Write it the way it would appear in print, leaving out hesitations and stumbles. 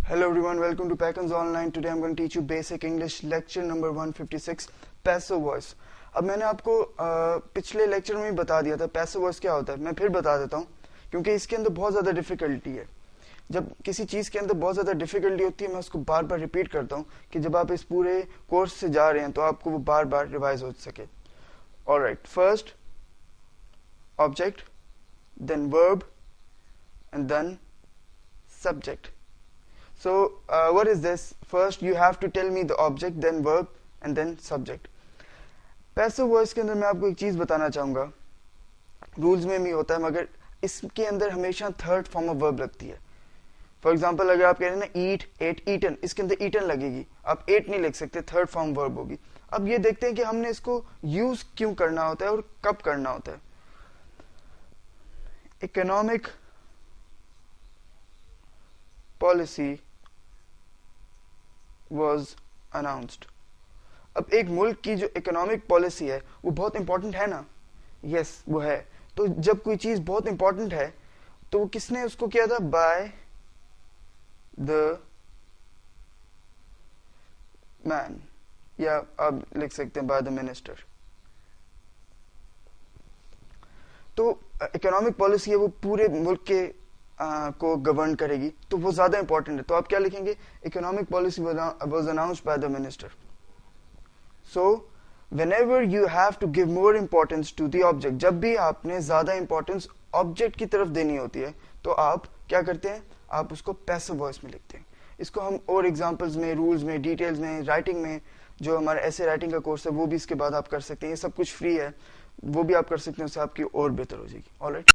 Hello everyone, welcome to Packons Online. Today I'm going to teach you basic English lecture number 156 passive voice. अब मैंने आपको पिछले lecture में ही बता दिया था पैसिव वॉइस क्या होता है. मैं फिर बता देता हूँ क्योंकि इसके अंदर बहुत ज्यादा डिफिकल्टी है. जब किसी चीज के अंदर बहुत ज्यादा डिफिकल्टी होती है मैं उसको बार बार रिपीट करता हूँ कि जब आप इस पूरे कोर्स से जा रहे हैं तो आपको वो बार बार रिवाइज हो सके. Alright, first object, then verb and then subject. So what is this? First you have to tell me the object, then verb and then subject. Passive voice के अंदर मैं आपको एक चीज बताना चाहूंगा, रूल्स में भी होता है मगर इसके अंदर हमेशा थर्ड फॉर्म ऑफ वर्ब लगती है. फॉर एग्जांपल अगर आप कह रहे हैं ना ईट, एट, ईटन, इसके अंदर ईटन लगेगी, आप एट नहीं लिख सकते, थर्ड फॉर्म वर्ब होगी. अब ये देखते हैं कि हमने इसको यूज क्यों करना होता है और कब करना होता है. Economic policy was announced. अब एक मुल्क की जो इकोनॉमिक पॉलिसी है वो बहुत इंपॉर्टेंट है ना. यस वो है. तो जब कोई चीज बहुत इंपॉर्टेंट है तो वो किसने उसको किया था? बाय द मैन, या आप लिख सकते हैं बाय द मिनिस्टर. तो इकोनॉमिक पॉलिसी है वो पूरे मुल्क के को गवर्न करेगी, तो वो ज्यादा इंपॉर्टेंट है. तो आप क्या लिखेंगे? Economic policy was announced by the minister. So whenever you have to give more importance to the object, जब भी आपने ज्यादा इंपॉर्टेंस ऑब्जेक्ट की तरफ देनी होती है तो आप क्या करते हैं? आप उसको पैसिव वॉइस में लिखते हैं. इसको हम और एग्जांपल्स में, रूल्स में, डिटेल्स में, राइटिंग में, जो हमारा ऐसे राइटिंग का कोर्स है वो भी इसके बाद आप कर सकते हैं. ये सब कुछ फ्री है, वो भी आप कर सकते हैं, उससे आपकी और बेहतर हो जाएगी. ऑलराइट.